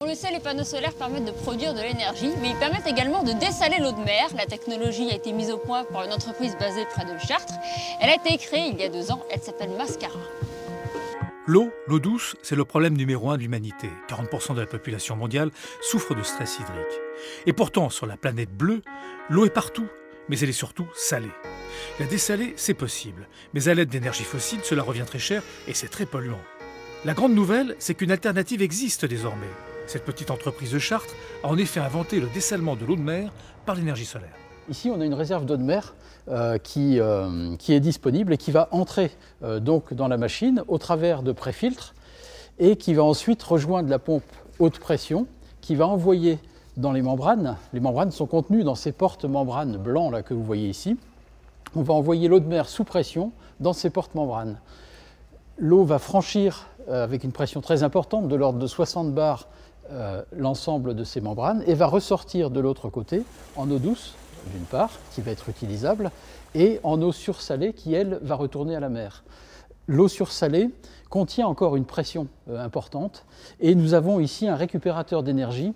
On le sait, les panneaux solaires permettent de produire de l'énergie, mais ils permettent également de dessaler l'eau de mer. La technologie a été mise au point par une entreprise basée près de Chartres. Elle a été créée il y a 2 ans, elle s'appelle Mascara. L'eau douce, c'est le problème numéro 1 de l'humanité. 40% de la population mondiale souffre de stress hydrique. Et pourtant, sur la planète bleue, l'eau est partout, mais elle est surtout salée. La dessaler, c'est possible, mais à l'aide d'énergie fossile, cela revient très cher et c'est très polluant. La grande nouvelle, c'est qu'une alternative existe désormais. Cette petite entreprise de Chartres a en effet inventé le dessalement de l'eau de mer par l'énergie solaire. Ici, on a une réserve d'eau de mer qui est disponible et qui va entrer donc dans la machine au travers de préfiltres et qui va ensuite rejoindre la pompe haute pression qui va envoyer dans les membranes. Les membranes sont contenues dans ces porte-membranes blancs là, que vous voyez ici. On va envoyer l'eau de mer sous pression dans ces porte-membranes. L'eau va franchir avec une pression très importante, de l'ordre de 60 bars, l'ensemble de ces membranes et va ressortir de l'autre côté en eau douce, d'une part, qui va être utilisable, et en eau sursalée qui, elle, va retourner à la mer. L'eau sursalée contient encore une pression importante et nous avons ici un récupérateur d'énergie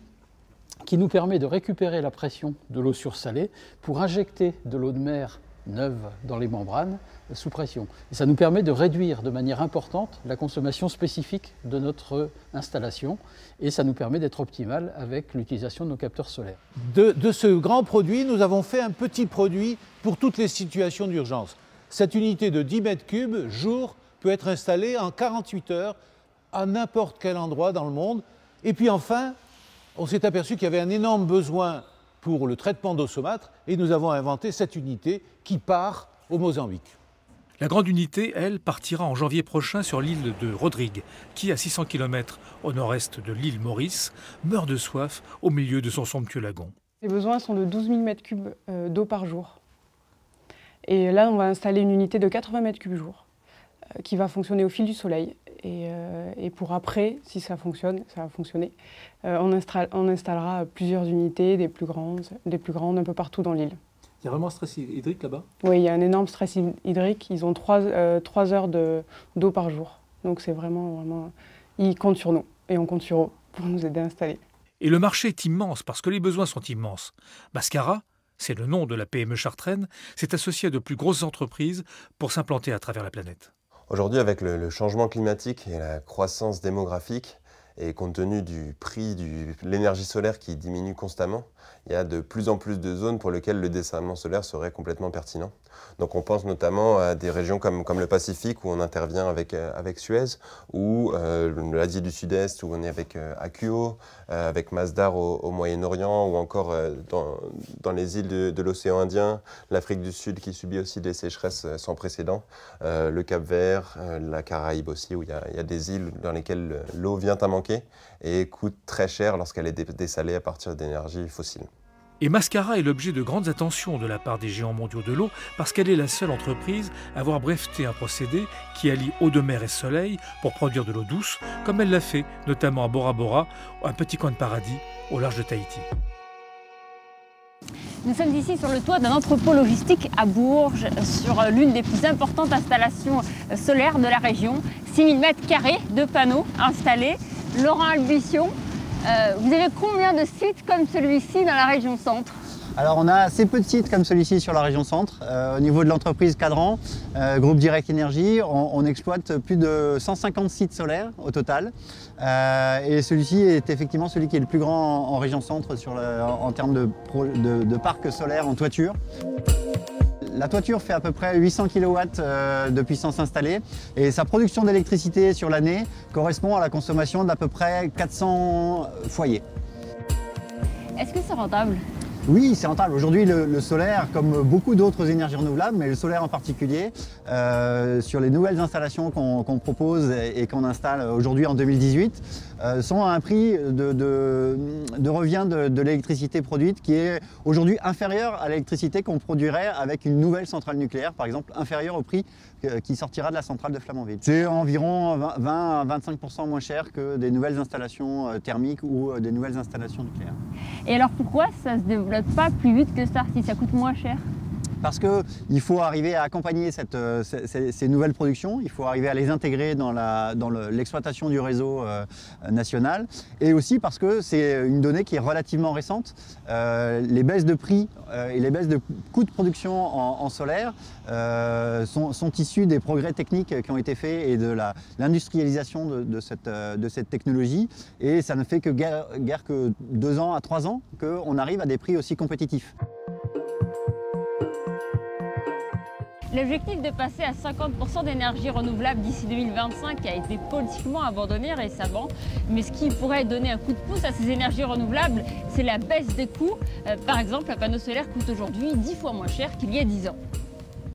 qui nous permet de récupérer la pression de l'eau sursalée pour injecter de l'eau de mer neuve dans les membranes sous pression. Et ça nous permet de réduire de manière importante la consommation spécifique de notre installation et ça nous permet d'être optimal avec l'utilisation de nos capteurs solaires. De ce grand produit, nous avons fait un petit produit pour toutes les situations d'urgence. Cette unité de 10 mètres cubes jour peut être installée en 48 heures à n'importe quel endroit dans le monde. Et puis enfin, on s'est aperçu qu'il y avait un énorme besoin pour le traitement d'eau saumâtre et nous avons inventé cette unité qui part au Mozambique. La grande unité, elle, partira en janvier prochain sur l'île de Rodrigue, qui, à 600 km au nord-est de l'île Maurice, meurt de soif au milieu de son somptueux lagon. Les besoins sont de 12 000 m3 d'eau par jour. Et là, on va installer une unité de 80 m3 jour qui va fonctionner au fil du soleil. Et pour après, si ça fonctionne, ça va fonctionner, on installera plusieurs unités, des plus grandes un peu partout dans l'île. Il y a vraiment un stress hydrique là-bas? Oui, il y a un énorme stress hydrique. Ils ont 3 heures d'eau par jour. Donc c'est vraiment... Ils comptent sur nous et on compte sur eux pour nous aider à installer. Et le marché est immense parce que les besoins sont immenses. Mascara, c'est le nom de la PME chartraine, s'est associé à de plus grosses entreprises pour s'implanter à travers la planète. Aujourd'hui, avec le changement climatique et la croissance démographique, et compte tenu du prix de l'énergie solaire qui diminue constamment, il y a de plus en plus de zones pour lesquelles le dessalement solaire serait complètement pertinent. Donc on pense notamment à des régions comme le Pacifique où on intervient avec Suez, ou l'Asie du Sud-Est où on est avec Akuo, avec Masdar au Moyen-Orient, ou encore dans les îles de l'océan Indien, l'Afrique du Sud qui subit aussi des sécheresses sans précédent, le Cap-Vert, la Caraïbe aussi où il y a des îles dans lesquelles l'eau vient à manquer et coûte très cher lorsqu'elle est dessalée à partir d'énergie fossile. Et Mascara est l'objet de grandes attentions de la part des géants mondiaux de l'eau parce qu'elle est la seule entreprise à avoir breveté un procédé qui allie eau de mer et soleil pour produire de l'eau douce, comme elle l'a fait notamment à Bora Bora, un petit coin de paradis au large de Tahiti. Nous sommes ici sur le toit d'un entrepôt logistique à Bourges, sur l'une des plus importantes installations solaires de la région. 6000 m2 de panneaux installés. Laurent Albution, vous avez combien de sites comme celui-ci dans la région centre? Alors on a assez peu de sites comme celui-ci sur la région centre. Au niveau de l'entreprise Cadran, groupe Direct Énergie, on exploite plus de 150 sites solaires au total. Et celui-ci est effectivement celui qui est le plus grand en région centre en termes de parc solaire en toiture. La toiture fait à peu près 800 kW de puissance installée et sa production d'électricité sur l'année correspond à la consommation d'à peu près 400 foyers. Est-ce que c'est rentable? Oui, c'est rentable. Aujourd'hui, le solaire, comme beaucoup d'autres énergies renouvelables, mais le solaire en particulier, sur les nouvelles installations qu'on propose et qu'on installe aujourd'hui en 2018, sont à un prix de revient de l'électricité produite qui est aujourd'hui inférieur à l'électricité qu'on produirait avec une nouvelle centrale nucléaire, par exemple, inférieur au prix qui sortira de la centrale de Flamanville. C'est environ 20 à 25% moins cher que des nouvelles installations thermiques ou des nouvelles installations nucléaires. Et alors pourquoi ça ne se développe pas plus vite que ça, si ça coûte moins cher? parce qu'il faut arriver à accompagner ces nouvelles productions, il faut arriver à les intégrer dans l'exploitation du réseau national, et aussi parce que c'est une donnée qui est relativement récente. Les baisses de prix et les baisses de coûts de production en solaire sont issues des progrès techniques qui ont été faits et de l'industrialisation de cette technologie, et ça ne fait que guère que 2 ans à 3 ans qu'on arrive à des prix aussi compétitifs. L'objectif de passer à 50% d'énergie renouvelable d'ici 2025 a été politiquement abandonné récemment, mais ce qui pourrait donner un coup de pouce à ces énergies renouvelables, c'est la baisse des coûts. Par exemple, un panneau solaire coûte aujourd'hui 10 fois moins cher qu'il y a 10 ans.